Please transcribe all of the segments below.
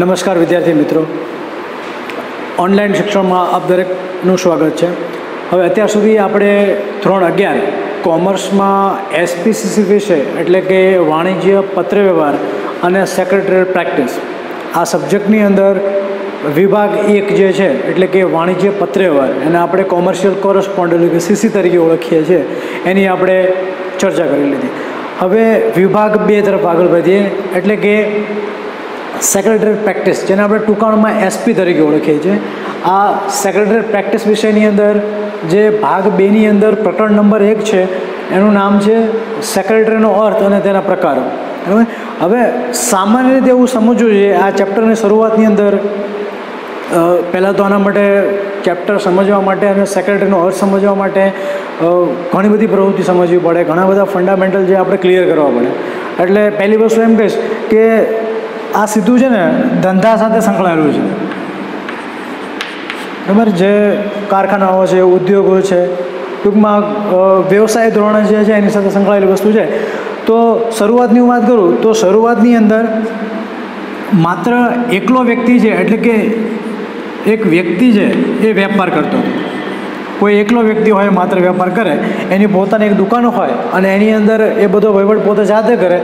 નમસ્કાર વિદ્યાર્થી મિત્રો, ઓનલાઈન શિક્ષણમાં આપ દરેકનું સ્વાગત છે। હવે અત્યાર સુધી આપણે ધોરણ 11 કોમર્સમાં એસપીસીસી વિશે એટલે કે વાણિજ્ય પત્રવ્યવહાર અને સેક્રેટરીયલ પ્રેક્ટિસ આ સબ્જેક્ટની અંદર વિભાગ 1 જે છે એટલે કે વાણિજ્ય પત્રવ્યવહાર એને આપણે કોમર્શિયલ કોરસ્પોન્ડન્ટ એટલે કે સીસી તરીકે ઓળખીએ છીએ, એની આપણે ચર્ચા કરી લીધી। હવે વિભાગ 2 તરફ આગળ વધીએ એટલે કે સેક્રેટરીયલ પ્રેક્ટિસ, જેને આપણે ટૂંકાણમાં એસપી તરીકે ઓળખીએ છીએ। આ સેક્રેટરીયલ પ્રેક્ટિસ વિષયની અંદર જે ભાગ 2ની અંદર પ્રકરણ નંબર 1 છે એનું નામ છે સેક્રેટરીનો અર્થ અને તેના પ્રકારો। બરાબર। હવે સામાન્ય રીતે એવું સમજવું જોઈએ આ ચેપ્ટરની શરૂઆતની અંદર પહેલાં તો આના માટે ચેપ્ટર સમજવા માટે અને સેક્રેટરીનો અર્થ સમજવા માટે ઘણી બધી પ્રવૃત્તિ સમજવી પડે, ઘણા બધા ફંડામેન્ટલ જે આપણે ક્લિયર કરવા પડે। એટલે પહેલી વસ્તુ એમ કહીશ કે આ સીધું છે ને ધંધા સાથે સંકળાયેલું છે, બરાબર। જે કારખાનાઓ છે, ઉદ્યોગો છે, ટૂંકમાં વ્યવસાય ધોરણે જે છે એની સાથે સંકળાયેલી વસ્તુ છે। તો શરૂઆતની હું વાત કરું તો શરૂઆતની અંદર માત્ર એકલો વ્યક્તિ છે એટલે કે એક વ્યક્તિ છે એ વેપાર કરતો હતો। કોઈ એકલો વ્યક્તિ હોય માત્ર વેપાર કરે, એની પોતાની એક દુકાન હોય અને એની અંદર એ બધો વહીવટ પોતે જાતે કરે,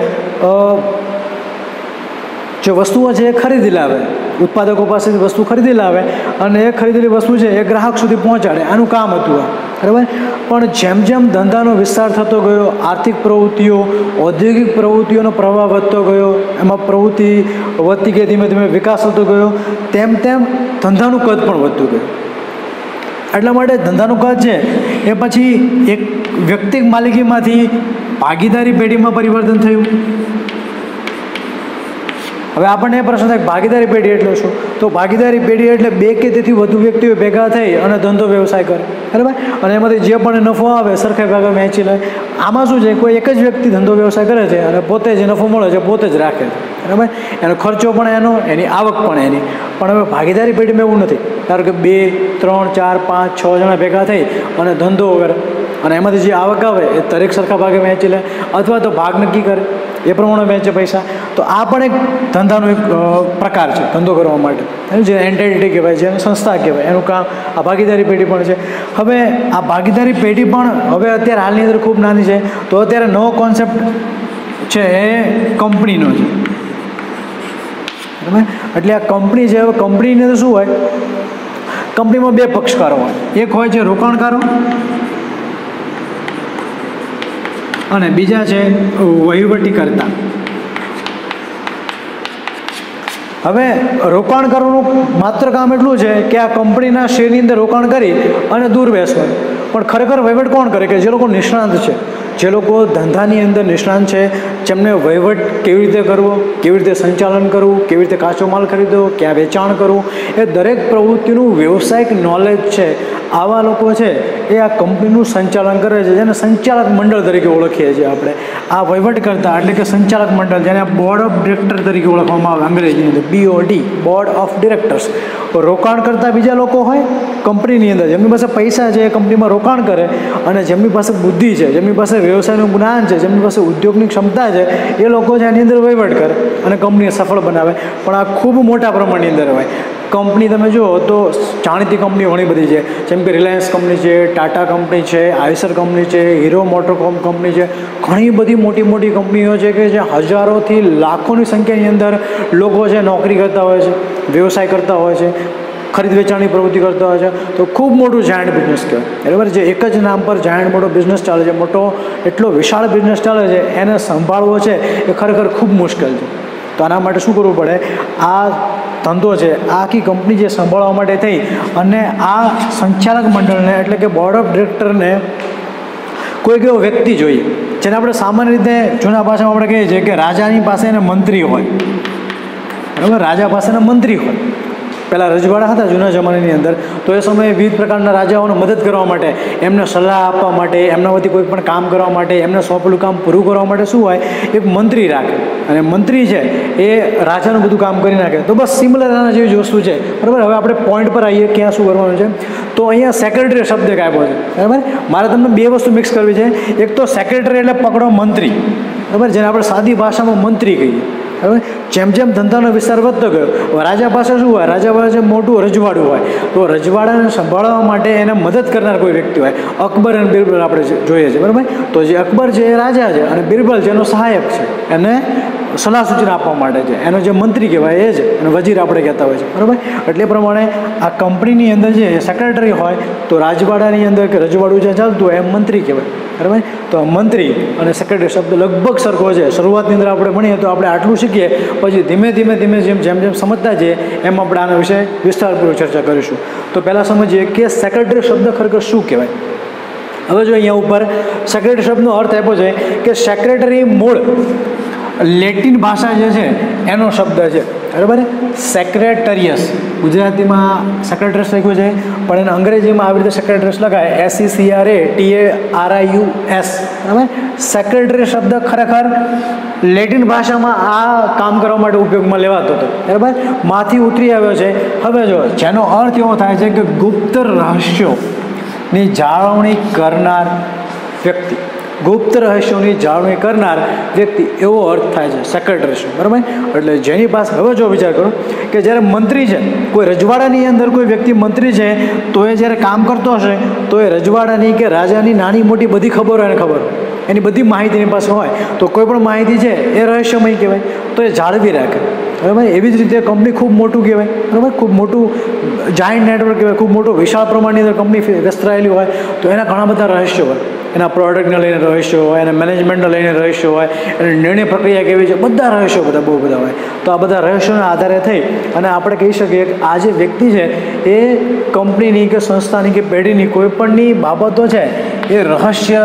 જે વસ્તુઓ છે એ ખરીદી લાવે, ઉત્પાદકો પાસેથી વસ્તુ ખરીદી લાવે અને એ ખરીદેલી વસ્તુ છે એ ગ્રાહક સુધી પહોંચાડે, આનું કામ હતું આ, બરાબર। પણ જેમ જેમ ધંધાનો વિસ્તાર થતો ગયો, આર્થિક પ્રવૃત્તિઓ, ઔદ્યોગિક પ્રવૃત્તિઓનો પ્રભાવ વધતો ગયો, એમાં પ્રવૃત્તિ વધતી ગઈ, ધીમે ધીમે વિકાસ થતો ગયો, તેમ તેમ ધંધાનું કદ પણ વધતું ગયું। એટલા માટે ધંધાનું કદ છે એ પછી એક વ્યક્તિગત માલિકીમાંથી ભાગીદારી પેઢીમાં પરિવર્તન થયું। હવે આપણને એ પ્રશ્ન થાય ભાગીદારી પેઢી એટલે શું? તો ભાગીદારી પેઢી એટલે 2 કે તેથી વધુ વ્યક્તિઓ ભેગા થઈ અને ધંધો વ્યવસાય કરે, બરાબર। અને એમાંથી જે પણ નફો આવે સરખે ભાગે વહેંચી લે। આમાં શું છે, કોઈ એક જ વ્યક્તિ ધંધો વ્યવસાય કરે છે અને પોતે જે નફો મળે છે પોતે જ રાખે છે, બરાબર। એનો ખર્ચો પણ એનો, એની આવક પણ એની। પણ હવે ભાગીદારી પેઢીમાં એવું નથી, કારણ કે 2, 3, 4, 5, 6 જણા ભેગા થઈ અને ધંધો કરે અને એમાંથી જે આવક આવે એ દરેક સરખા ભાગે વહેંચી લે અથવા તો ભાગ નક્કી કરે, એ પ્રમાણે વહેંચે પૈસા। તો આ પણ એક ધંધાનો એક પ્રકાર છે ધંધો કરવા માટે, જે એન્ટિટી કહેવાય, જેને સંસ્થા કહેવાય, એનું કામ આ ભાગીદારી પેઢી પણ છે। હવે આ ભાગીદારી પેઢી પણ હવે અત્યારે હાલની અંદર ખૂબ નાની છે, તો અત્યારે નવો કોન્સેપ્ટ છે એ કંપનીનો છે, બરાબર। એટલે આ કંપની છે, હવે કંપનીની અંદર શું હોય, કંપનીમાં 2 પક્ષકારો હોય, એક હોય છે રોકાણકારો અને બીજા છે વહીવટીકર્તા। હવે રોકાણકારોનું માત્ર કામ એટલું છે કે આ કંપનીના શેરની અંદર રોકાણ કરી અને દૂર બેસવાનું, પણ ખરેખર વહીવટ કોણ કરે? કે જે લોકો નિષ્ણાંત છે, જે લોકો ધંધાની અંદર નિષ્ણાંત છે, જેમને વહીવટ કેવી રીતે કરવો, કેવી રીતે સંચાલન કરવું, કેવી રીતે કાચો માલ ખરીદવો, ક્યાં વેચાણ કરવું, એ દરેક પ્રવૃત્તિનું વ્યવસાયિક નોલેજ છે, આવા લોકો છે એ આ કંપનીનું સંચાલન કરે છે, જેને સંચાલક મંડળ તરીકે ઓળખીએ છીએ આપણે। આ વહીવટ કરતા એટલે કે સંચાલક મંડળ, જેને બોર્ડ ઓફ ડિરેક્ટર તરીકે ઓળખવામાં આવે અંગ્રેજીની અંદર, BOD, બોર્ડ ઓફ ડિરેક્ટર્સ। રોકાણ કરતા બીજા લોકો હોય કંપનીની અંદર, જેમની પાસે પૈસા છે એ કંપનીમાં રોકાણ કરે, અને જેમની પાસે બુદ્ધિ છે, જેમની પાસે વ્યવસાયનું જ્ઞાન છે, જેમની પાસે ઉદ્યોગની ક્ષમતા છે, એ લોકો છે એની અંદર વહીવટ કરે અને કંપનીને સફળ બનાવે। પણ આ ખૂબ મોટા પ્રમાણની અંદર હોય। કંપની તમે જુઓ તો જાણીતી કંપનીઓ ઘણી બધી છે, જેમ કે રિલાયન્સ કંપની છે, ટાટા કંપની છે, આઈસર કંપની છે, હીરો મોટર કંપની છે, ઘણી બધી મોટી મોટી કંપનીઓ છે કે જે હજારોથી લાખોની સંખ્યાની અંદર લોકો છે નોકરી કરતા હોય છે, વ્યવસાય કરતા હોય છે, ખરીદ વેચાણની પ્રવૃત્તિ કરતા હોય છે। તો ખૂબ મોટું જાયન્ટ બિઝનેસ કહેવાય, બરાબર। જે એક જ નામ પર જાયન્ટ મોટો બિઝનેસ ચાલે છે, મોટો એટલો વિશાળ બિઝનેસ ચાલે છે, એને સંભાળવો છે એ ખરેખર ખૂબ મુશ્કેલ છે। તો આના માટે શું કરવું પડે? આ ધંધો છે, આખી કંપની જે સંભાળવા માટે થઈ અને આ સંચાલક મંડળને એટલે કે બોર્ડ ઓફ ડિરેક્ટરને કોઈક એવો વ્યક્તિ જોઈએ, જેને આપણે સામાન્ય રીતે જૂના ભાષામાં આપણે કહીએ છીએ કે રાજાની પાસે એને મંત્રી હોય, બરાબર। રાજા પાસેના મંત્રી હોય। પહેલાં રજવાડા હતા જૂના જમાનાની અંદર, તો એ સમયે વિવિધ પ્રકારના રાજાઓને મદદ કરવા માટે, એમને સલાહ આપવા માટે, એમના વતી કોઈ પણ કામ કરવા માટે, એમને સોંપેલું કામ પૂરું કરવા માટે શું હોય, એક મંત્રી રાખે, અને મંત્રી છે એ રાજાનું બધું કામ કરી નાખે। તો બસ સિમિલર આના જેવી જ વસ્તુ છે, બરાબર। હવે આપણે પોઈન્ટ પર આવીએ ક્યાં શું કરવાનું છે। તો અહીંયા સેક્રેટરી શબ્દ એક આપ્યો છે, બરાબર। મારે તમને 2 વસ્તુ મિક્સ કરવી છે। એક તો સેક્રેટરી એટલે પકડો મંત્રી, બરાબર, જેને આપણે સાદી ભાષામાં મંત્રી કહીએ, બરાબર. જેમ જેમ ધંધાનો વિસ્તાર વધતો ગયો, રાજા પાસે શું હોય, રાજા પાસે મોટું રજવાડું હોય, તો રજવાડાને સંભાળવા માટે એને મદદ કરનાર કોઈ વ્યક્તિ હોય. અકબર અને બિરબલ આપણે જોઈએ છીએ, બરાબર. તો જે અકબર છે એ રાજા છે અને બિરબલ છે એનો સહાયક છે, એને સલાહ સૂચના આપવા માટે છે, એનો જે મંત્રી કહેવાય એ જ, અને વજીર આપણે કહેતા હોય છે, બરાબર. એટલે પ્રમાણે આ કંપનીની અંદર જે સેક્રેટરી હોય તો રાજવાડાની અંદર કે રજવાડું જે ચાલતું હોય એમ મંત્રી કહેવાય, બરાબર. તો મંત્રી અને સેક્રેટરી શબ્દ લગભગ સરખો છે. શરૂઆતની અંદર આપણે ભણીએ તો આપણે આટલું શીખીએ, પછી ધીમે ધીમે જેમ જેમ સમજતા જઈએ એમ આપણે આના વિશે વિસ્તારપૂર્વક ચર્ચા કરીશું. તો પહેલાં સમજીએ કે સેક્રેટરી શબ્દ ખરેખર શું કહેવાય. હવે જો અહીંયા ઉપર સેક્રેટરી શબ્દનો અર્થ આપ્યો છે કે સેક્રેટરી મૂળ લેટિન ભાષા જે છે એનો શબ્દ છે, બરાબર. સેક્રેટરિયસ ગુજરાતીમાં સેક્રેટરીસ લખ્યું છે, પણ એને અંગ્રેજીમાં આવી રીતે સેક્રેટરીસ લખાય, SECRATARIUS, બરાબર. સેક્રેટરી શબ્દ ખરેખર લેટિન ભાષામાં આ કામ કરવા માટે ઉપયોગમાં લેવાતો હતો, બરાબર. માંથી ઉતરી આવ્યો છે. હવે જો જેનો અર્થ એવો થાય છે કે ગુપ્ત રહસ્યોની જાળવણી કરનાર વ્યક્તિ, ગુપ્ત રહસ્યોની જાળવણી કરનાર વ્યક્તિ, એવો અર્થ થાય છે સેક્રેટરી, બરાબર. એટલે જેની પાસે, હવે જો વિચાર કરો કે જ્યારે મંત્રી છે, કોઈ રજવાડાની અંદર કોઈ વ્યક્તિ મંત્રી છે, તો એ જ્યારે કામ કરતો હશે તો એ રજવાડાની કે રાજાની નાની મોટી બધી ખબરો એને ખબર હોય, એની બધી માહિતી એની પાસે હોય, તો કોઈ પણ માહિતી છે એ રહસ્યમય કહેવાય, તો એ જાળવી રાખે, બરાબર. એવી જ રીતે કંપની ખૂબ મોટું કહેવાય, બરાબર. ખૂબ મોટું જાયન્ટ નેટવર્ક કહેવાય, ખૂબ મોટું વિશાળ પ્રમાણની અંદર કંપની વિસ્તરાયેલી હોય તો એના ઘણા બધા રહસ્યો હોય, એના પ્રોડક્ટને લઈને રહસ્યો હોય, એના મેનેજમેન્ટને લઈને રહસ્યો હોય, એની નિર્ણય પ્રક્રિયા કેવી છે, બધા રહસ્યો બધા બહુ બધા હોય. તો આ બધા રહસ્યોના આધારે થઈ અને આપણે કહી શકીએ કે આ જે વ્યક્તિ છે એ કંપનીની કે સંસ્થાની કે પેઢીની કોઈપણની બાબતો છે એ રહસ્ય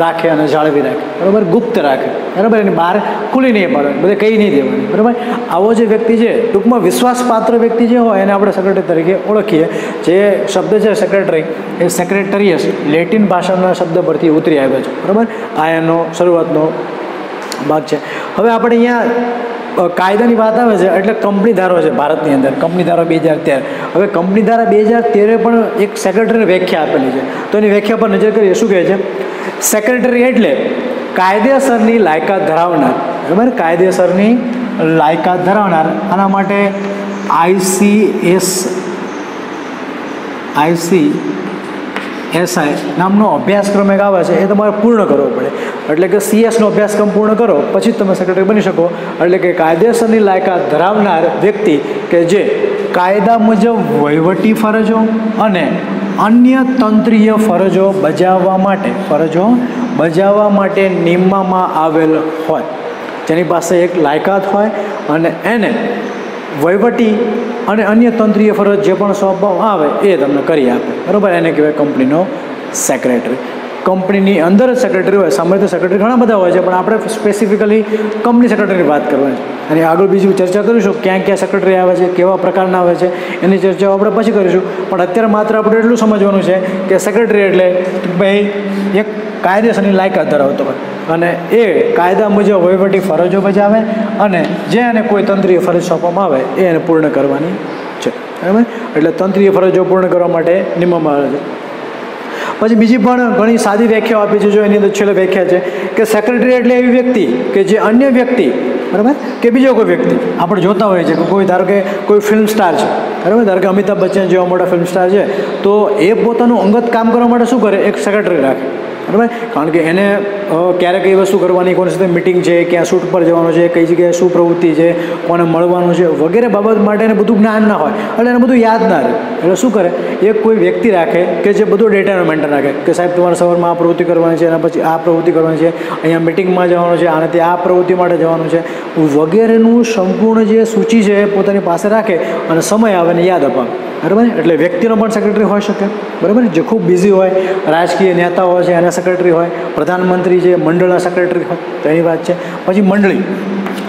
રાખે અને જાળવી રાખે, બરાબર. ગુપ્ત રાખે, બરાબર. એની બહાર ખુલ્લી નહીં પાડે, બધે કહી નહીં દેવાની, બરાબર. આવો જે વ્યક્તિ છે, ટૂંકમાં વિશ્વાસપાત્ર વ્યક્તિ જે હોય એને આપણે સેક્રેટરી તરીકે ઓળખીએ. જે શબ્દ છે સેક્રેટરી એ સેક્રેટરિયસ લેટિન ભાષાના શબ્દ પરથી ઉતરી આવ્યો છે, બરાબર. આ એનો શરૂઆતનો ભાગ છે. હવે આપણે અહીંયા કાયદાની વાત આવે છે એટલે કંપની ધારો છે ભારતની અંદર, કંપની ધારો 2013. હવે કંપની ધારા 2013 પણ એક સેક્રેટરીની વ્યાખ્યા આપેલી છે, તો એની વ્યાખ્યા પર નજર કરીએ. શું કહે છે? સેક્રેટરી એટલે કાયદેસરની લાયકાત ધરાવનાર, બરાબર. કાયદેસરની લાયકાત ધરાવનાર. આના માટે ICSI નામનો અભ્યાસક્રમ એક આવે છે, એ તમારે પૂર્ણ કરવો પડે. એટલે કે CS નો અભ્યાસક્રમ પૂર્ણ કરો પછી જ તમે સેક્રેટરી બની શકો. એટલે કે કાયદેસરની લાયકાત ધરાવનાર વ્યક્તિ કે જે કાયદા મુજબ વહીવટી ફરજો અને અન્ય તંત્રીય ફરજો બજાવવા માટે નિમવામાં આવેલ હોય, જેની પાસે એક લાયકાત હોય અને એને વહીવટી અને અન્ય તંત્રીય ફરજ જે પણ સોંપવામાં આવે એ તમને કરી આપે, બરાબર. એને કહેવાય કંપનીનો સેક્રેટરી. કંપનીની અંદર જ સેક્રેટરી હોય. સામાન્ય સેક્રેટરી ઘણા બધા હોય છે, પણ આપણે સ્પેસિફિકલી કંપની સેક્રેટરીની વાત કરવાની છે. અને આગળ બીજી ચર્ચા કરીશું ક્યાં ક્યાં સેક્રેટરી આવે છે, કેવા પ્રકારના આવે છે, એની ચર્ચાઓ આપણે પછી કરીશું. પણ અત્યારે માત્ર આપણે એટલું સમજવાનું છે કે સેક્રેટરી એટલે ભાઈ એક કાયદેસરની લાયકાત ધરાવતો હોય અને એ કાયદા મુજબ વહીવટી ફરજો બજાવે અને જે એને કોઈ તંત્રીય ફરજ સોંપવામાં આવે એ એને પૂર્ણ કરવાની છે, બરાબર. એટલે તંત્રીય ફરજો પૂર્ણ કરવા માટે નિમવામાં આવે છે. પછી બીજી પણ ઘણી સાદી વ્યાખ્યાઓ આપી છે. જો એની અંદર છેલ્લે વ્યાખ્યા છે કે સેક્રેટરી એટલે એવી વ્યક્તિ કે જે અન્ય વ્યક્તિ, બરાબર, કે બીજો કોઈ વ્યક્તિ આપણે જોતા હોઈએ છીએ કે કોઈ ધારો કે કોઈ ફિલ્મ સ્ટાર છે, બરાબર. ધારો કે અમિતાભ બચ્ચન જેવા મોટા ફિલ્મ સ્ટાર છે, તો એ પોતાનું અંગત કામ કરવા માટે શું કરે? એક સેક્રેટરી રાખે, બરાબર. કારણ કે એને ક્યારે કઈ વસ્તુ કરવાની, કોની સાથે મિટિંગ છે, ક્યાં શૂટ પર જવાનું છે, કઈ જગ્યાએ શું પ્રવૃત્તિ છે, કોને મળવાનું છે વગેરે બાબત માટે એને બધું જ્ઞાન ના હોય એટલે એને બધું યાદ ના રહે. એટલે શું કરે? એક કોઈ વ્યક્તિ રાખે કે જે બધો ડેટાનો મેન્ટેન રાખે કે સાહેબ તમારે સવારમાં આ પ્રવૃત્તિ કરવાની છે, એના પછી આ પ્રવૃત્તિ કરવાની છે, અહીંયા મિટિંગમાં જવાનું છે, આનાથી આ પ્રવૃત્તિ માટે જવાનું છે વગેરેનું સંપૂર્ણ જે સૂચિ છે એ પોતાની પાસે રાખે અને સમય આવે ને યાદ અપાવે, બરાબર. એટલે વ્યક્તિનો પણ સેક્રેટરી હોઈ શકે, બરાબર. જે ખૂબ બિઝી હોય, રાજકીય નેતાઓ છે એના સેક્રેટરી હોય, પ્રધાનમંત્રી છે મંડળના સેક્રેટરી હોય, તો એની વાત છે. પછી મંડળી,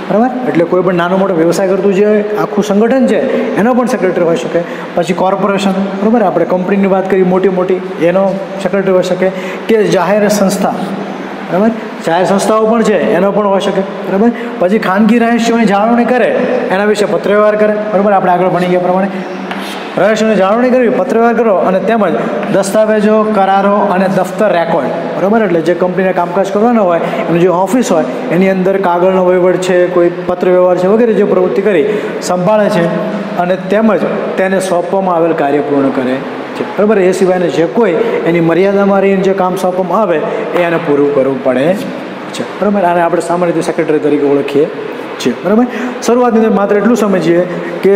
બરાબર. એટલે કોઈ પણ નાનો મોટો વ્યવસાય કરતું જે આખું સંગઠન છે એનો પણ સેક્રેટરી હોઈ શકે. પછી કોર્પોરેશન, બરાબર, આપણે કંપનીની વાત કરી મોટી એનો સેક્રેટરી હોઈ શકે. કે જાહેર સંસ્થા, બરાબર, જાહેર સંસ્થાઓ પણ છે એનો પણ હોઈ શકે, બરાબર. પછી ખાનગી રહસ્યોની જાળવણી કરે, એના વિશે પત્રવ્યવહાર કરે, બરાબર. આપણે આગળ ભણી ગયા પ્રમાણે રહસ્યની જાળવણી કરવી, પત્રવ્યવહાર કરવો અને તેમજ દસ્તાવેજો, કરારો અને દફતર રેકોર્ડ, બરાબર. એટલે જે કંપનીને કામકાજ કરવાના હોય એની જે ઓફિસ હોય એની અંદર કાગળનો વહીવટ છે, કોઈ પત્ર વ્યવહાર છે વગેરે જે પ્રવૃત્તિ કરી સંભાળે છે અને તેમજ તેને સોંપવામાં આવેલ કાર્ય પૂર્ણ કરે છે, બરાબર. એ સિવાયને જે કોઈ એની મર્યાદામાં રહીને જે કામ સોંપવામાં આવે એ એને પૂરું કરવું પડે છે, બરાબર. આને આપણે સામાન્ય રીતે સેક્રેટરી તરીકે ઓળખીએ છીએ, બરાબર. શરૂઆતની અંદર માત્ર એટલું સમજીએ કે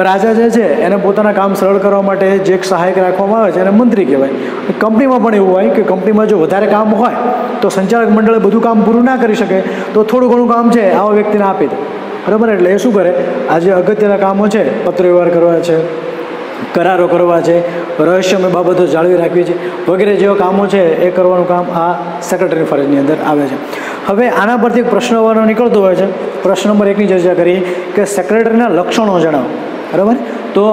રાજા જે છે એને પોતાના કામ સરળ કરવા માટે જે એક સહાયક રાખવામાં આવે છે એને મંત્રી કહેવાય. કંપનીમાં પણ એવું હોય કે કંપનીમાં જો વધારે કામ હોય તો સંચાલક મંડળે બધું કામ પૂરું ના કરી શકે તો થોડું ઘણું કામ છે આવા વ્યક્તિને આપી દે, બરાબર. એટલે એ શું કરે, આ જે અગત્યના કામો છે, પત્ર વ્યવહાર કરવા છે, કરારો કરવા છે, રહસ્યમય બાબતો જાળવી રાખવી છે વગેરે જેવા કામો છે એ કરવાનું કામ આ સેક્રેટરીની ફરજની અંદર આવે છે. હવે આના પરથી એક પ્રશ્ન નીકળતો હોય છે. પ્રશ્ન નંબર 1ની ચર્ચા કરીએ કે સેક્રેટરીના લક્ષણો જણાવો, બરાબર. તો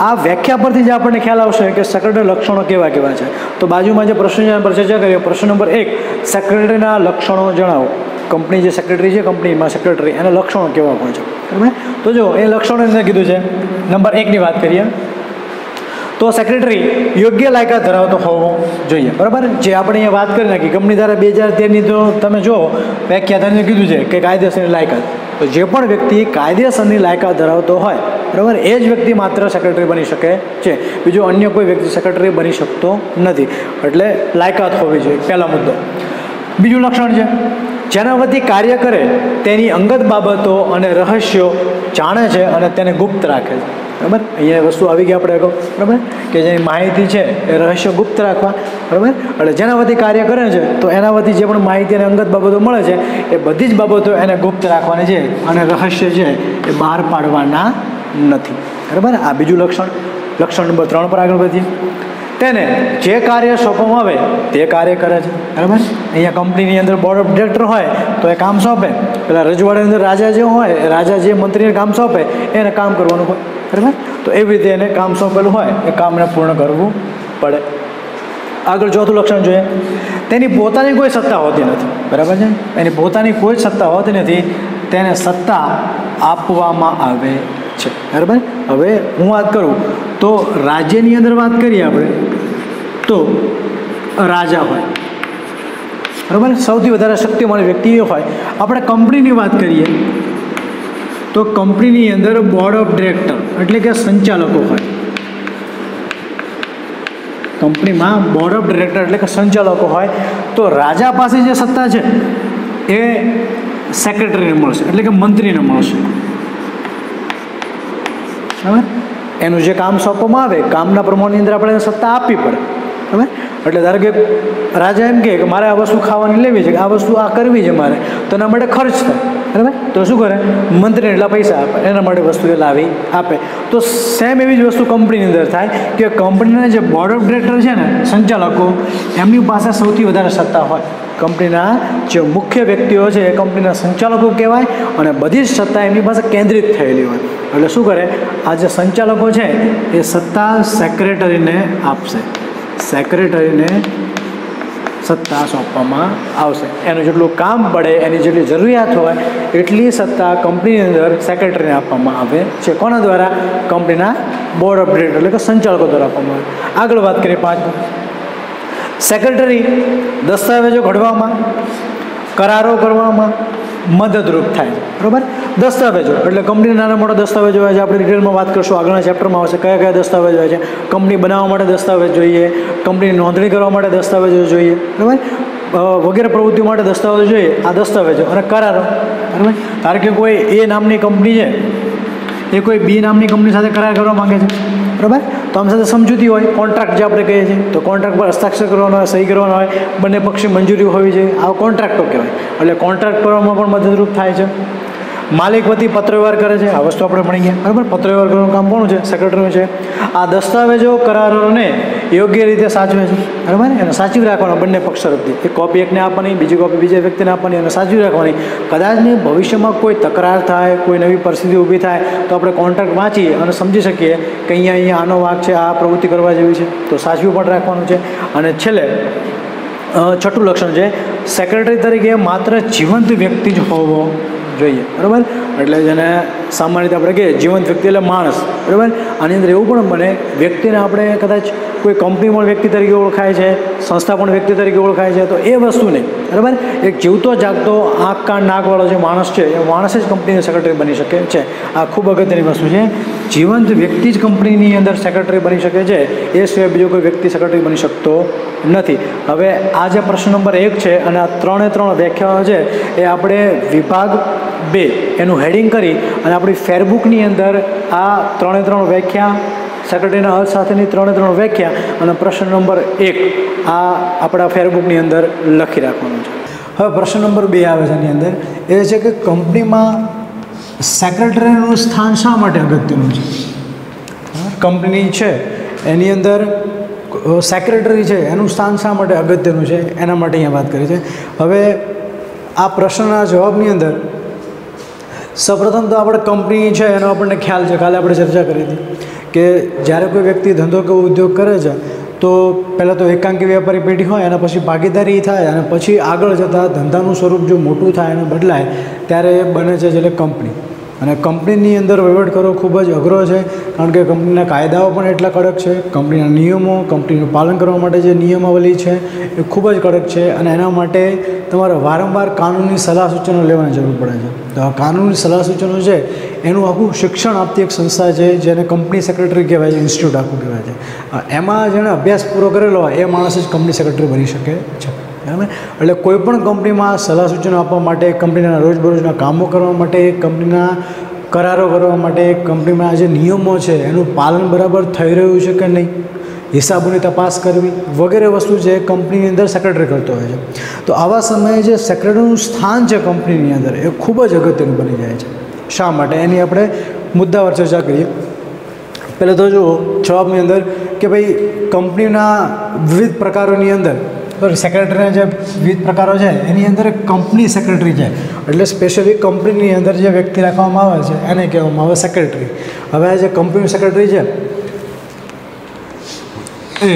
આ વ્યાખ્યા પરથી જ આપણને ખ્યાલ આવશે કે સેક્રેટરી લક્ષણો કેવા કેવા છે. તો બાજુમાં જે પ્રશ્ન પર ચર્ચા કરીએ, પ્રશ્ન નંબર 1, સેક્રેટરીના લક્ષણો જણાવો. કંપની જે સેક્રેટરી છે, કંપનીમાં સેક્રેટરી, એના લક્ષણો કેવા હોય છે, બરાબર. તો જો એ લક્ષણો અંદર કીધું છે. નંબર 1ની વાત કરીએ તો સેક્રેટરી યોગ્ય લાયકાત ધરાવતો હોવો જોઈએ, બરાબર. જે આપણે અહીંયા વાત કરી નાખી કંપની ધારા 2013ની તો તમે જુઓ વ્યાખ્યા તેને કીધું છે કે કાયદેસરની લાયકાત. તો જે પણ વ્યક્તિ કાયદેસરની લાયકાત ધરાવતો હોય, બરાબર, એ જ વ્યક્તિ માત્ર સેક્રેટરી બની શકે છે. બીજો અન્ય કોઈ વ્યક્તિ સેક્રેટરી બની શકતો નથી. એટલે લાયકાત હોવી જોઈએ, પહેલો મુદ્દો. બીજું લક્ષણ છે જેના વતી કાર્ય કરે તેની અંગત બાબતો અને રહસ્યો જાણે છે અને તેને ગુપ્ત રાખે છે, બરાબર. અહીંયા વસ્તુ આવી ગઈ આપણે અગાઉ, બરાબર, કે જેની માહિતી છે એ રહસ્ય ગુપ્ત રાખવા, બરાબર. એટલે જેના વતી કાર્ય કરે છે તો એના વતી જે પણ માહિતી અને અંગત બાબતો મળે છે એ બધી જ બાબતો એને ગુપ્ત રાખવાની છે અને રહસ્ય છે એ બહાર પાડવાના નથી, બરાબર. આ બીજું લક્ષણ. લક્ષણ નંબર 3 પર આગળ વધીએ. તેને જે કાર્ય સોંપવામાં આવે તે કાર્ય કરે છે, બરાબર. અહીંયા કંપનીની અંદર બોર્ડ ઓફ ડિરેક્ટર હોય તો એ કામ સોંપે. પેલા રજવાડાની અંદર રાજા જે હોય, રાજા જે મંત્રીને કામ સોંપે એને કામ કરવાનું હોય, બરાબર. તો એવી રીતે એને કામ સોંપેલું હોય એ કામને પૂર્ણ કરવું પડે. આગળ ચોથું લક્ષણ જોઈએ, તેની પોતાની કોઈ સત્તા હોતી નથી, બરાબર છે. એની પોતાની કોઈ સત્તા હોતી નથી, તેને સત્તા આપવામાં આવે છે, બરાબર. હવે હું વાત કરું તો રાજ્યની અંદર વાત કરીએ આપણે તો રાજા હોય, બરાબર, સૌથી વધારે શક્તિમાન વ્યક્તિ એ હોય. આપણે કંપનીની વાત કરીએ તો કંપનીની અંદર બોર્ડ ઓફ ડિરેક્ટર એટલે કે સંચાલકો હોય. કંપનીમાં બોર્ડ ઓફ ડિરેક્ટર એટલે કે સંચાલકો હોય તો રાજા પાસે જે સત્તા છે એ સેક્રેટરીને મળશે એટલે કે મંત્રીને મળશે, બરાબર. એનું જે કામ સોંપવામાં આવે કામના પ્રમાણની અંદર આપણે સત્તા આપવી પડે, બરાબર. એટલે ધારો કે રાજા એમ કે મારે આ વસ્તુ ખાવાની લેવી છે, આ વસ્તુ આ કરવી છે મારે, તો એના માટે ખર્ચ થાય, બરાબર. તો શું કરે, મંત્રીને એટલા પૈસા આપે, એના માટે વસ્તુ એ લાવી આપે. તો સેમ એવી જ વસ્તુ કંપનીની અંદર થાય કે કંપનીના જે બોર્ડ ઓફ ડિરેક્ટર છે ને, સંચાલકો, એમની પાસે સૌથી વધારે સત્તા હોય. કંપનીના જે મુખ્ય વ્યક્તિઓ છે એ કંપનીના સંચાલકો કહેવાય અને બધી જ સત્તા એમની પાસે કેન્દ્રિત થયેલી હોય. એટલે શું કરે, આ જે સંચાલકો છે એ સત્તા સેક્રેટરીને આપશે, સેક્રેટરીને સત્તા સોંપવામાં આવશે. એનું જેટલું કામ પડે, એની જેટલી જરૂરિયાત હોય એટલી સત્તા કંપનીની અંદર સેક્રેટરીને આપવામાં આવે છે. કોના દ્વારા? કંપનીના બોર્ડ ઓફ ડિરેક્ટર એટલે કે સંચાલકો દ્વારા આપવામાં આવે. આગળ વાત કરીએ 5. સેક્રેટરી દસ્તાવેજો ઘડવામાં, કરારો કરવામાં મદદરૂપ થાય છે, બરાબર. દસ્તાવેજો એટલે કંપનીના નાના મોટા દસ્તાવેજો હોય છે, આપણે ડિટેલમાં વાત કરશું, આગળના ચેપ્ટરમાં આવશે કયા કયા દસ્તાવેજો હોય છે. કંપની બનાવવા માટે દસ્તાવેજ જોઈએ, કંપનીની નોંધણી કરવા માટે દસ્તાવેજો જોઈએ, બરાબર, વગેરે પ્રવૃત્તિઓ માટે દસ્તાવેજો જોઈએ. આ દસ્તાવેજો અને કરારો, બરાબર. કારણ કે કોઈ એ નામની કંપની છે એ કોઈ બી નામની કંપની સાથે કરાર કરવા માંગે છે, બરાબર. તો આમ સાથે સમજૂતી હોય, કોન્ટ્રાક્ટ જે આપણે કહીએ છીએ, તો કોન્ટ્રાક્ટ પર હસ્તાક્ષર કરવાનો હોય, સહી કરવાનો હોય, બંને પક્ષી મંજૂરી હોવી જોઈએ, આ કોન્ટ્રાક્ટો કહેવાય. એટલે કોન્ટ્રાક્ટ કરવામાં પણ મદદરૂપ થાય છે. માલિક વતી પત્ર વ્યવહાર કરે છે, આ વસ્તુ આપણે ભણી ગયા, બરાબર. પત્ર વ્યવહાર કરવાનું કામ કોનું છે? સેક્રેટરીનું છે. આ દસ્તાવેજો કરારોને યોગ્ય રીતે સાચવે છે, બરાબર. એને સાચવી રાખવાના બંને પક્ષ તરફથી. એક કોપી એકને આપવાની, બીજી કોપી બીજા વ્યક્તિને આપવાની અને સાચવી રાખવાની. કદાચની ભવિષ્યમાં કોઈ તકરાર થાય, કોઈ નવી પરિસ્થિતિ ઊભી થાય તો આપણે કોન્ટ્રાક્ટ વાંચી અને સમજી શકીએ કે અહીંયા આનો વાંક છે, આ પ્રવૃત્તિ કરવા જેવી છે, તો સાચવી પણ રાખવાનું છે. અને છેલ્લે 6થું લક્ષણ છે, સેક્રેટરી તરીકે માત્ર જીવંત વ્યક્તિ જ હોવો જોઈએ, બરાબર. એટલે જેને સામાન્ય રીતે આપણે કહીએ જીવંત વ્યક્તિ એટલે માણસ, બરાબર. આની અંદર એવું પણ બને વ્યક્તિને આપણે કદાચ કોઈ કંપની પણ વ્યક્તિ તરીકે ઓળખાય છે, સંસ્થા પણ વ્યક્તિ તરીકે ઓળખાય છે, તો એ વસ્તુ નહીં, બરાબર. એક જીવતો જાગતો આંખ કાન નાકવાળો જે માણસ છે એ માણસ જ કંપનીનો સેક્રેટરી બની શકે છે. આ ખૂબ અગત્યની વસ્તુ છે. જીવંત વ્યક્તિ જ કંપનીની અંદર સેક્રેટરી બની શકે છે, એ સિવાય બીજો કોઈ વ્યક્તિ સેક્રેટરી બની શકતો નથી. હવે આ જે પ્રશ્ન નંબર 1 છે અને આ 3 વ્યાખ્યાઓ છે એ આપણે વિભાગ 2 એનું હેડિંગ કરી અને આપણી ફેરબુકની અંદર આ 3 વ્યાખ્યા, સેક્રેટરીના અર્થ સાથેની 3 વ્યાખ્યા અને પ્રશ્ન નંબર 1 આ આપણા ફેરબુકની અંદર લખી રાખવાનું છે. હવે પ્રશ્ન નંબર 2 આવે છે એની અંદર, એ છે કે કંપનીમાં સેક્રેટરીનું સ્થાન શા માટે અગત્યનું છે? કંપની છે એની અંદર સેક્રેટરી છે એનું સ્થાન શા માટે અગત્યનું છે એના માટે અહીંયા વાત કરી છે. હવે આ પ્રશ્નના જવાબની અંદર સૌપ્રથમ તો આપણે કંપની છે એનો આપણને ખ્યાલ છે, કાલે આપણે ચર્ચા કરી હતી કે જ્યારે કોઈ વ્યક્તિ ધંધો કે ઉદ્યોગ કરે છે તો પહેલાં તો એકાંકી વ્યાપારી પેઢી હોય, એના પછી ભાગીદારી થાય અને પછી આગળ જતાં ધંધાનું સ્વરૂપ જો મોટું થાય અને બદલાય ત્યારે એ બને છે એટલે કંપની. અને કંપનીની અંદર વહીવટ કરવો ખૂબ જ અઘરો છે, કારણ કે કંપનીના કાયદાઓ પણ એટલા કડક છે, કંપનીના નિયમો, કંપનીનું પાલન કરવા માટે જે નિયમાવલી છે એ ખૂબ જ કડક છે અને એના માટે તમારે વારંવાર કાનૂની સલાહ સૂચનો લેવાની જરૂર પડે છે. તો આ કાનૂની સલાહ સૂચનો છે એનું આખું શિક્ષણ આપતી એક સંસ્થા છે જેને કંપની સેક્રેટરી કહેવાય છે, ઇન્સ્ટિટ્યૂટ આખું કહેવાય છે. એમાં જેણે અભ્યાસ પૂરો કરેલો હોય એ માણસ જ કંપની સેક્રેટરી બની શકે છે, બરાબર. એટલે કોઈ પણ કંપનીમાં સલાહ સૂચનો આપવા માટે, કંપનીના રોજબરોજના કામો કરવા માટે, કંપનીના કરારો કરવા માટે, કંપનીમાં જે નિયમો છે એનું પાલન બરાબર થઈ રહ્યું છે કે નહીં, હિસાબોની તપાસ કરવી વગેરે વસ્તુ છે કંપનીની અંદર સેક્રેટરી કરતો હોય છે. તો આવા સમયે જે સેક્રેટરીનું સ્થાન છે કંપનીની અંદર એ ખૂબ જ અગત્યનું બની જાય છે. શા માટે એની આપણે મુદ્દાવાર ચર્ચા કરીએ. પહેલાં તો જુઓ જવાબની અંદર કે ભાઈ કંપનીના વિવિધ પ્રકારોની અંદર સેક્રેટરીના જે વિવિધ પ્રકારો છે એની અંદર કંપની સેક્રેટરી છે, એટલે સ્પેશિયલી કંપનીની અંદર જે વ્યક્તિ રાખવામાં આવે છે એને કહેવામાં આવે સેક્રેટરી. હવે આ જે કંપની સેક્રેટરી છે એ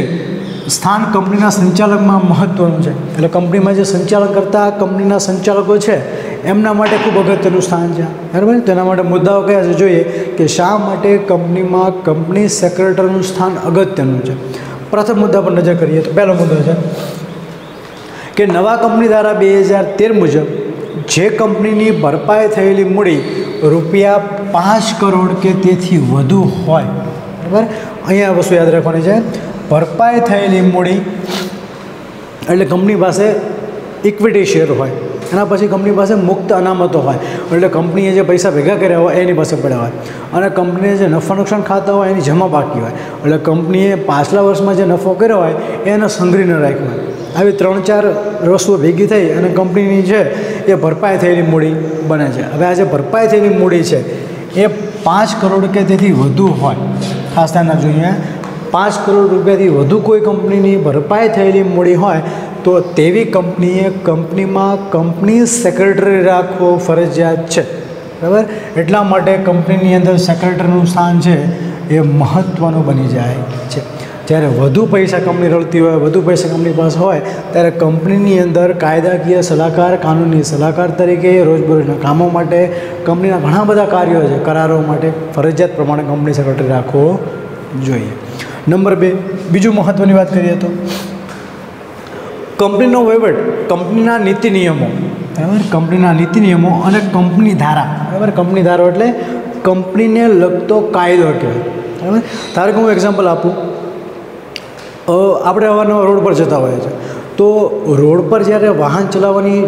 સ્થાન કંપનીના સંચાલકમાં મહત્ત્વનું છે. એટલે કંપનીમાં જે સંચાલન કરતા કંપનીના સંચાલકો છે એમના માટે ખૂબ અગત્યનું સ્થાન છે, બરાબર. તેના માટે મુદ્દાઓ કયા છે જોઈએ કે શા માટે કંપનીમાં કંપની સેક્રેટરીનું સ્થાન અગત્યનું છે. પ્રથમ મુદ્દા પર નજર કરીએ તો પહેલો મુદ્દો છે કે નવા કંપની ધારા 2013 મુજબ જે કંપનીની ભરપાઈ થયેલી મૂડી ₹5 કરોડ કે તેથી વધુ હોય, બરાબર. અહીંયા વસ્તુ યાદ રાખવાની છે, ભરપાઈ થયેલી મૂડી એટલે કંપની પાસે ઇક્વિટી શેર હોય, એના પછી કંપની પાસે મુક્ત અનામતો હોય, એટલે કંપનીએ જે પૈસા ભેગા કર્યા હોય એની પાસે પડ્યા હોય, અને કંપનીએ જે નફા નુકસાન ખાતા હોય એની જમા બાકી હોય, એટલે કંપનીએ પાછલા વર્ષમાં જે નફો કર્યો હોય એને સંગ્રહીને રાખ્યો હોય. આવી 3-4 વસ્તુઓ ભેગી થઈ અને કંપનીની છે એ ભરપાઈ થયેલી મૂડી બને છે. હવે આ જે ભરપાઈ થયેલી મૂડી છે એ 5 કરોડ કે તેથી વધુ હોય, ખાસ ધ્યાન રાખજો. અહીંયા 5 કરોડ રૂપિયાથી વધુ કોઈ કંપનીની ભરપાઈ થયેલી મૂડી હોય તો તેવી કંપનીએ કંપનીમાં કંપની સેક્રેટરી રાખવો ફરજિયાત છે, બરાબર. એટલા માટે કંપનીની અંદર સેક્રેટરીનું સ્થાન છે એ મહત્ત્વનું બની જાય છે. જ્યારે વધુ પૈસા કંપની રળતી હોય, વધુ પૈસા કંપની પાસે હોય ત્યારે કંપનીની અંદર કાયદાકીય સલાહકાર, કાનૂની સલાહકાર તરીકે રોજબરોજના કામો માટે, કંપનીના ઘણા બધા કાર્યો છે, કરારો માટે ફરજિયાત પ્રમાણે કંપની સેક્રેટરી રાખવો જોઈએ. નંબર 2, બીજું મહત્ત્વની વાત કરીએ તો કંપનીનો વહીવટ, કંપનીના નીતિ નિયમો, બરાબર. કંપનીના નીતિ નિયમો અને કંપની ધારા, બરાબર. કંપની ધારો એટલે કંપનીને લગતો કાયદો કહેવાય, બરાબર. ધારો કે હું એક્ઝામ્પલ આપું, આપણે અવારનવાર રોડ પર જતા હોઈએ છીએ, તો રોડ પર જ્યારે વાહન ચલાવવાની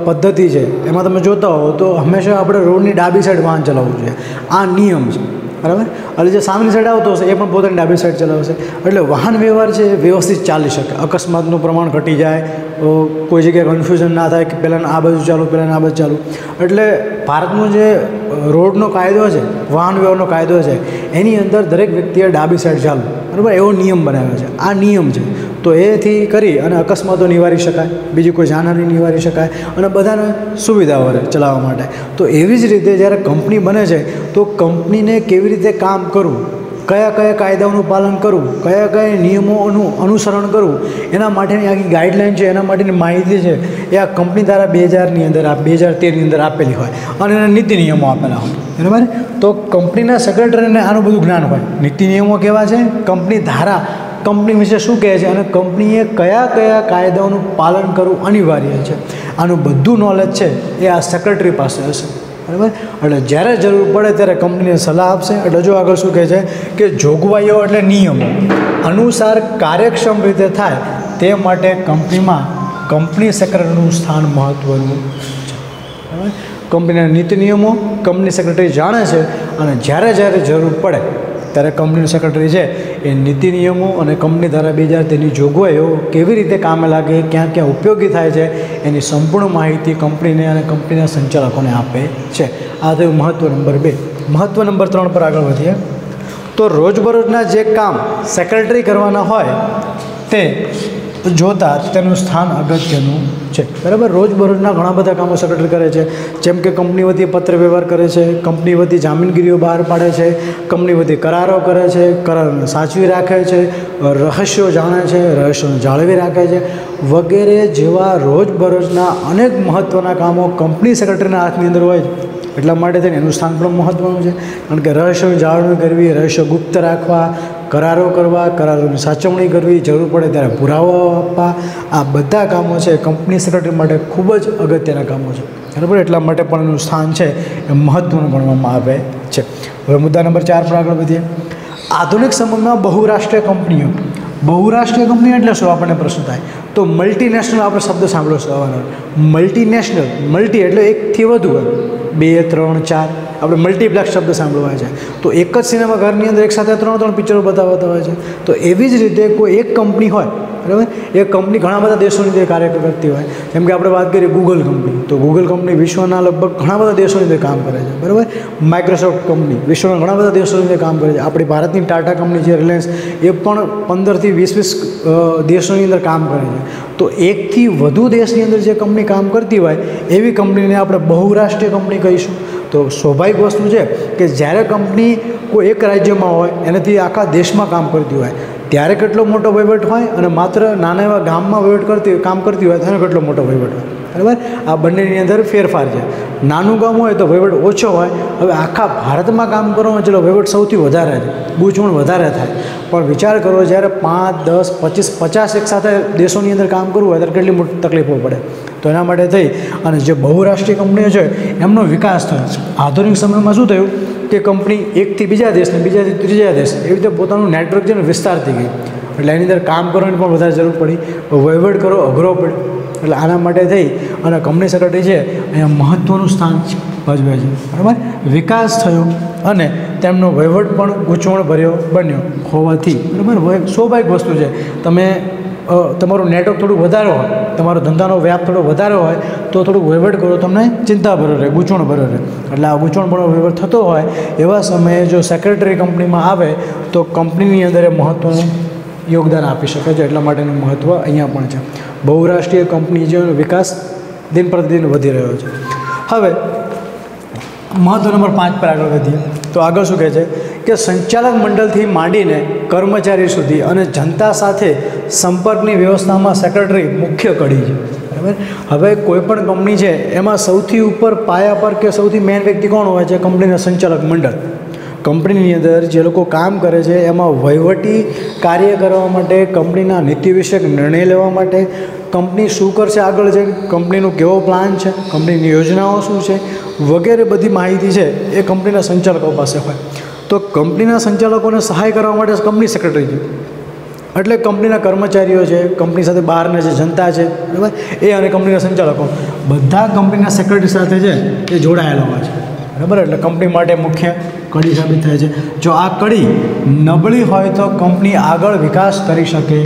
પદ્ધતિ છે એમાં તમે જોતા હો તો હંમેશા આપણે રોડની ડાબી સાઈડ વાહન ચલાવવું જોઈએ, આ નિયમ છે, બરાબર. એટલે જે સામેની સાઈડ આવતો હશે એ પણ પોતાની ડાબી સાઈડ ચલાવશે, એટલે વાહન વ્યવહાર છે એ વ્યવસ્થિત ચાલી શકે, અકસ્માતનું પ્રમાણ ઘટી જાય, કોઈ જગ્યાએ કન્ફ્યુઝન ના થાય કે પહેલાં આ બાજુ ચાલુ, પહેલાં આ બાજુ ચાલુ. એટલે ભારતનો જે રોડનો કાયદો છે, વાહન વ્યવહારનો કાયદો છે, એની અંદર દરેક વ્યક્તિએ ડાબી સાઈડ ચાલવું, બરાબર. એવો નિયમ બનાવ્યો છે, આ નિયમ છે. તો એથી કરી અને અકસ્માતો નિવારી શકાય, બીજી કોઈ જાનહાનિ નિવારી શકાય અને બધાને સુવિધાઓ રહે ચલાવવા માટે. તો એવી જ રીતે જ્યારે કંપની બને છે તો કંપનીને કેવી રીતે કામ કરવું, કયા કયા કાયદાઓનું પાલન કરવું, કયા કયા નિયમોનું અનુસરણ કરવું, એના માટેની આખી ગાઈડલાઈન છે, એના માટેની માહિતી છે એ આ કંપની ધારા 2000ની અંદર 2013ની અંદર આપેલી હોય અને એના નીતિ નિયમો આપેલા હોય, બરાબર. તો કંપનીના સેક્રેટરીને આનું બધું જ્ઞાન હોય. નીતિ નિયમો કેવા છે, કંપની ધારા કંપની વિશે શું કહે છે અને કંપનીએ કયા કયા કાયદાઓનું પાલન કરવું અનિવાર્ય છે, આનું બધું નોલેજ છે એ આ સેક્રેટરી પાસે હશે, બરાબર. એટલે જ્યારે જરૂર પડે ત્યારે કંપનીને સલાહ આપશે. એટલે જો આગળ શું કહે છે કે જોગવાઈઓ એટલે નિયમો અનુસાર કાર્યક્ષમ રીતે થાય તે માટે કંપનીમાં કંપની સેક્રેટરીનું સ્થાન મહત્ત્વનું છે, બરાબર. કંપનીના નીતિ નિયમો કંપની સેક્રેટરી જાણે છે અને જ્યારે જ્યારે જરૂર પડે ત્યારે કંપનીનું સેક્રેટરી છે એ નીતિ નિયમો અને કંપની ધારા 2013ની જોગવાઈઓ કેવી રીતે કામે લાગે, ક્યાં ક્યાં ઉપયોગી થાય છે એની સંપૂર્ણ માહિતી કંપનીને અને કંપનીના સંચાલકોને આપે છે. આ થયું મહત્ત્વ નંબર 2. મહત્ત્વ નંબર 3 પર આગળ વધીએ તો રોજબરોજના જે કામ સેક્રેટરી કરવાના હોય તે જોતાં તેનું સ્થાન અગત્યનું છે, બરાબર. રોજબરોજના ઘણા બધા કામો સેક્રેટરી કરે છે, જેમ કે કંપની વતી પત્ર વ્યવહાર કરે છે, કંપની વતી જામીનગીરીઓ બહાર પાડે છે, કંપની વતી કરારો કરે છે, કરારોને સાચવી રાખે છે, રહસ્યો જાણે છે, રહસ્યોને જાળવી રાખે છે વગેરે જેવા રોજબરોજના અનેક મહત્ત્વના કામો કંપની સેક્રેટરીના હાથની અંદર હોય છે. એટલા માટે થઈને એનું સ્થાન પણ મહત્ત્વનું છે, કારણ કે રહસ્યોની જાળવણી કરવી, રહસ્યો ગુપ્ત રાખવા, કરારો કરવા, કરારોની સાચવણી કરવી, જરૂર પડે ત્યારે પુરાવાઓ આપવા, આ બધા કામો છે કંપની સેક્રેટરી માટે ખૂબ જ અગત્યના કામો છે, બરાબર. એટલા માટે પણ એનું સ્થાન છે એ મહત્ત્વનું ગણવામાં આવે છે. હવે મુદ્દા નંબર 4 પર આગળ વધીએ. આધુનિક સમયમાં બહુરાષ્ટ્રીય કંપનીઓ. બહુરાષ્ટ્રીય કંપની એટલે શું આપણને પ્રશ્ન થાય તો મલ્ટીનેશનલ આપણે શબ્દ સાંભળ્યો છે આવવાનો. મલ્ટીનેશનલ, મલ્ટી એટલે એકથી વધુ હોય, 2, 3, 4 આપણે મલ્ટીપ્લેક્સ શબ્દ સાંભળવા છે. તો એક જ સિનેમા ઘરની અંદર એકસાથે 3 પિક્ચરો બતાવતા હોય છે. તો એવી જ રીતે કોઈ એક કંપની હોય, બરાબર. એ કંપની ઘણા બધા દેશોની અંદર કાર્ય કરતી હોય. જેમ કે આપણે વાત કરીએ ગૂગલ કંપની, તો ગૂગલ કંપની વિશ્વના લગભગ ઘણા બધા દેશોની અંદર કામ કરે છે, બરાબર. માઇક્રોસોફ્ટ કંપની વિશ્વના ઘણા બધા દેશોની અંદર કામ કરે છે. આપણી ભારતની ટાટા કંપની છે રિલાયન્સ, એ પણ 15થી 20 દેશોની અંદર કામ કરે છે. તો એકથી વધુ દેશની અંદર જે કંપની કામ કરતી હોય એવી કંપનીને આપણે બહુરાષ્ટ્રીય કંપની કહીશું. તો સ્વાભાવિક વસ્તુ છે કે જ્યારે કંપની કોઈ એક રાજ્યમાં હોય એનાથી આખા દેશમાં કામ કરતી હોય ત્યારે કેટલો મોટો વહીવટ હોય અને માત્ર નાના એવા ગામમાં કામ કરતી હોય ત્યારે કેટલો મોટો વહીવટ હોય, બરાબર. આ બંનેની અંદર ફેરફાર છે. નાનું ગામ હોય તો વહીવટ ઓછો હોય. હવે આખા ભારતમાં કામ કરવામાં ચલો વહીવટ સૌથી વધારે છે, ગૂંચવણ વધારે થાય. પણ વિચાર કરો જ્યારે 5, 10, 25, 50 એક સાથે દેશોની અંદર કામ કરવું હોય ત્યારે કેટલી મોટી તકલીફો પડે. તો એના માટે થઈ અને જે બહુરાષ્ટ્રીય કંપનીઓ છે એમનો વિકાસ થયો. આધુનિક સમયમાં શું થયું કે કંપની એકથી બીજા દેશને, બીજાથી ત્રીજા દેશ એવી રીતે પોતાનું નેટવર્ક છે ને વિસ્તાર થઈ ગઈ. એટલે એની અંદર કામ કરવાની પણ વધારે જરૂર પડી, વહીવટ કરો અઘરો પડે. એટલે આના માટે થઈ અને કંપની સેક્રેટરી છે અહીંયા મહત્ત્વનું સ્થાન ભજવે છે, બરાબર. વિકાસ થયો અને તેમનો વહીવટ પણ ગૂંચવણ ભર્યો બન્યો હોવાથી, બરાબર. સ્વાભાવિક વસ્તુ છે, તમે તમારું નેટવર્ક થોડું વધારે હોય, તમારો ધંધાનો વ્યાપ થોડો વધારે હોય તો થોડુંક વહીવટ કરો તમને ચિંતા ભર્યો રહે, ગૂંચવણ ભર્યો રહે. એટલે આ ગૂંચવણભર્યો વહીવટ થતો હોય એવા સમયે જો સેક્રેટરી કંપનીમાં આવે તો કંપનીની અંદર એ મહત્ત્વનું યોગદાન આપી શકે છે. એટલા માટેનું મહત્ત્વ અહીંયા પણ છે. બહુરાષ્ટ્રીય કંપની જે વિકાસ દિન પ્રતિદિન વધી રહ્યો છે. હવે મહત્ત્વ નંબર 5 પર આગળ વધીએ તો આગળ શું કહે છે કે સંચાલક મંડળથી માંડીને કર્મચારી સુધી અને જનતા સાથે સંપર્કની વ્યવસ્થામાં સેક્રેટરી મુખ્ય કડી છે, બરાબર. હવે કોઈપણ કંપની છે એમાં સૌથી ઉપર પાયા પર કે સૌથી મેઇન વ્યક્તિ કોણ હોય છે? કંપનીના સંચાલક મંડળ. કંપનીની અંદર જે લોકો કામ કરે છે એમાં વહીવટી કાર્ય કરવા માટે, કંપનીના નીતિ વિષયક નિર્ણય લેવા માટે, કંપની શું કરશે આગળ જઈને, કંપનીનો કેવો પ્લાન છે, કંપનીની યોજનાઓ શું છે વગેરે બધી માહિતી છે એ કંપનીના સંચાલકો પાસે હોય. તો કંપનીના સંચાલકોને સહાય કરવા માટે કંપની સેક્રેટરી છે. એટલે કંપનીના કર્મચારીઓ છે, કંપની સાથે બહારના જે જનતા છે, બરાબર, એ અને કંપનીના સંચાલકો બધા કંપનીના સેક્રેટરી સાથે છે એ જોડાયેલા હોય છે, બરાબર. એટલે કંપની માટે મુખ્ય કડી સાબિત થાય છે. જો આ કડી નબળી હોય તો કંપની આગળ વિકાસ કરી શકે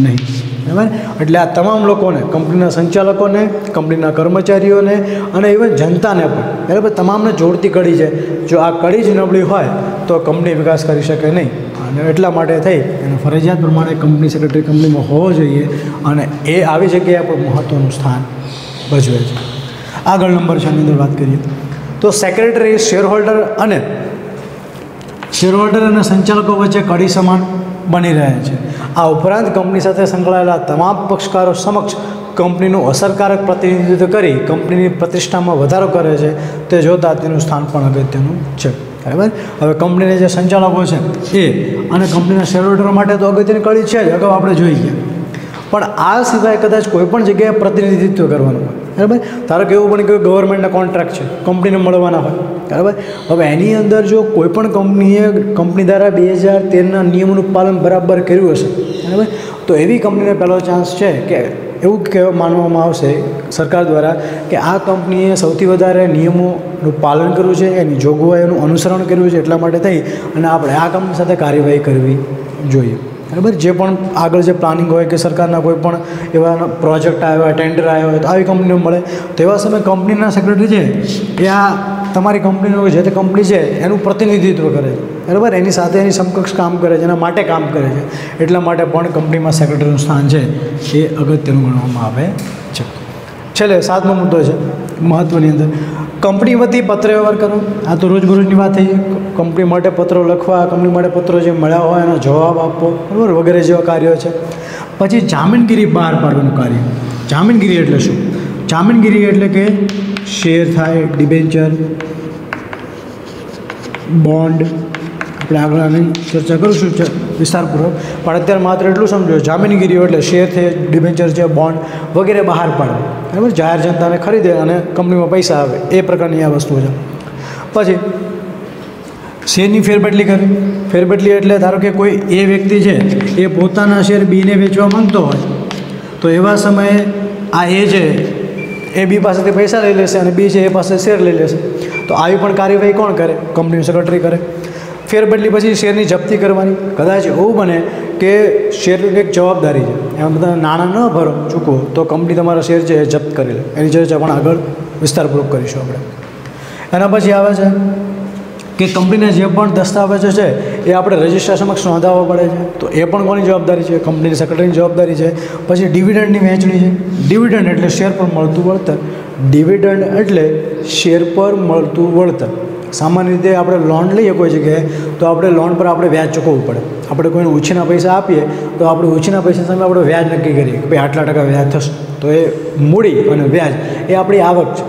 નહીં, બરાબર. એટલે આ તમામ લોકોને, કંપનીના સંચાલકોને, કંપનીના કર્મચારીઓને અને ઇવન જનતાને પણ, બરાબર, તમામને જોડતી કડી છે. જો આ કડી જ નબળી હોય તો કંપની વિકાસ કરી શકે નહીં. અને એટલા માટે થઈ અને ફરજિયાત પ્રમાણે કંપની સેક્રેટરી કંપનીમાં હોવો જોઈએ અને એ આવી જગ્યાએ પણ મહત્ત્વનું સ્થાન ભજવે છે. આગળ નંબર 6ની અંદર વાત કરીએ તો સેક્રેટરી શેરહોલ્ડર અને શેર હોલ્ડર અને સંચાલકો વચ્ચે કડી સમાન બની રહે છે. આ ઉપરાંત કંપની સાથે સંકળાયેલા તમામ પક્ષકારો સમક્ષ કંપનીનું અસરકારક પ્રતિનિધિત્વ કરી કંપનીની પ્રતિષ્ઠામાં વધારો કરે છે. તે જોતાં તેનું સ્થાન પણ અગત્યનું છે. બરાબર. હવે કંપનીના જે સંચાલકો છે એ અને કંપનીના શેર હોલ્ડરો માટે તો અગત્યની કડી છે જ, અગાઉ આપણે જોઈ ગયા. પણ આ સિવાય કદાચ કોઈ પણ જગ્યાએ પ્રતિનિધિત્વ કરવાનું હોય, બરાબર. ધારો કે એવું બને કે ગવર્મેન્ટના કોન્ટ્રાક્ટ છે, કંપનીને મળવાના હોય, બરાબર. હવે એની અંદર જો કોઈ પણ કંપની દ્વારા 2013ના નિયમોનું પાલન બરાબર કર્યું હશે, બરાબર, તો એવી કંપનીને પહેલો ચાન્સ છે કે એવું કહેવા માનવામાં આવશે સરકાર દ્વારા કે આ કંપનીએ સૌથી વધારે નિયમોનું પાલન કર્યું છે, એની જોગવાઈઓનું અનુસરણ કર્યું છે, એટલા માટે થઈ અને આપણે આ કંપની સાથે કાર્યવાહી કરવી જોઈએ. બરાબર. જે પણ આગળ જે પ્લાનિંગ હોય કે સરકારના કોઈ પણ એવા પ્રોજેક્ટ આવ્યા હોય, ટેન્ડર આવ્યા હોય, તો આવી કંપનીને મળે. તો એવા સમયે કંપનીના સેક્રેટરી છે એ આ તમારી કંપનીનું જે તે કંપની છે એનું પ્રતિનિધિત્વ કરે છે, બરાબર. એની સાથે એની સમકક્ષ કામ કરે છે, એના માટે કામ કરે છે. એટલા માટે પણ કંપનીમાં સેક્રેટરીનું સ્થાન છે એ અગત્યનું ગણવામાં આવે છે. છેલ્લે 7મો મુદ્દો છે મહત્ત્વની અંદર, કંપની વતી પત્ર વ્યવહાર કરો. આ તો રોજબરોજની વાત થઈ. કંપની માટે પત્રો લખવા, કંપની માટે પત્રો જે મળ્યા હોય એનો જવાબ આપવો, બરાબર, વગેરે જેવા કાર્યો છે. પછી જામીનગીરી બહાર પાડવાનું કાર્ય. જામીનગીરી એટલે શું? જામીનગીરી એટલે કે શેર થાય, ડિબેન્ચર, બોન્ડ, આપણે આગળ આની ચર્ચા કરીશું વિસ્તારપૂર્વક, પણ અત્યારે માત્ર એટલું સમજો, જામીનગીરીઓ એટલે શેર છે, ડિબેન્ચર છે, બોન્ડ વગેરે બહાર પાડવા, બરાબર. જાહેર જનતાને ખરીદે અને કંપનીમાં પૈસા આવે એ પ્રકારની આ વસ્તુ છે. પછી શેરની ફેરબદલી કરવી. ફેરબદલી એટલે ધારો કે કોઈ એ વ્યક્તિ છે એ પોતાના શેર બીને વેચવા માંગતો હોય, તો એવા સમયે આ એ છે એ બી પાસેથી પૈસા લઈ લેશે અને બી છે એ પાસે શેર લઈ લેશે. તો આવી પણ કાર્યવાહી કોણ કરે? કંપનીનું સેક્રેટરી કરે. ફેરબદલી પછી શેરની જપ્તી કરવાની. કદાચ એવું બને કે શેરની એક જવાબદારી છે, એમાં બધા નાણાં ન ભરો ચૂકવો તો કંપની તમારા શેર છે એ જપ્ત કરી લે. એની ચર્ચા પણ આગળ વિસ્તારપૂર્વક કરીશું આપણે. એના પછી આવે છે કે કંપનીના જે પણ દસ્તાવેજો છે એ આપણે રજિસ્ટર સમક્ષ નોંધાવવા પડે છે. તો એ પણ કોની જવાબદારી છે? કંપનીની સેક્રેટરીની જવાબદારી છે. પછી ડિવિડન્ડની વહેંચણી છે. ડિવિડન્ડ એટલે શેર પર મળતું વળતર. ડિવિડન્ડ એટલે શેર પર મળતું વળતર. સામાન્ય રીતે આપણે લોન લઈએ કોઈ જગ્યાએ તો આપણે લોન પર આપણે વ્યાજ ચૂકવવું પડે. આપણે કોઈને ઉછીના પૈસા આપીએ તો આપણે ઉછીના પૈસા સામે આપણે વ્યાજ નક્કી કરીએ કે ભાઈ આટલા ટકા વ્યાજ થશે. તો એ મૂડી અને વ્યાજ એ આપણી આવક છે.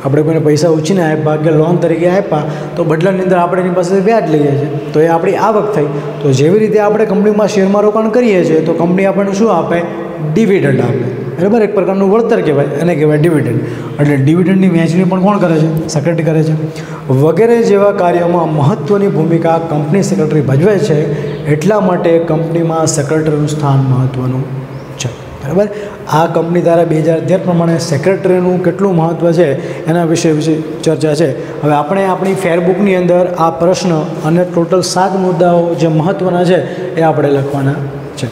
આપણે કોઈને પૈસા ઉછીને આપ્યા કે લોન તરીકે આપ્યા તો બદલાની અંદર આપણે એની પાસે વ્યાજ લઈએ છીએ, તો એ આપણી આવક થઈ. તો જેવી રીતે આપણે કંપનીમાં શેરમાં રોકાણ કરીએ છીએ તો કંપની આપણને શું આપે? ડિવિડન્ડ આપે, બરાબર. એક પ્રકારનું વળતર કહેવાય, એને કહેવાય ડિવિડન્ડ. એટલે ડિવિડન્ડની વહેંચણી પણ કોણ કરે છે? સેક્રેટરી કરે છે. વગેરે જેવા કાર્યોમાં મહત્ત્વની ભૂમિકા કંપની સેક્રેટરી ભજવે છે. એટલા માટે કંપનીમાં સેક્રેટરીનું સ્થાન મહત્ત્વનું છે, બરાબર. આ કંપની દ્વારા 2013 પ્રમાણે સેક્રેટરીનું કેટલું મહત્ત્વ છે એના વિશે ચર્ચા છે. હવે આપણે આપણી ફેરબુકની અંદર આ પ્રશ્ન અને ટોટલ 7 મુદ્દાઓ જે મહત્ત્વના છે એ આપણે લખવાના છે.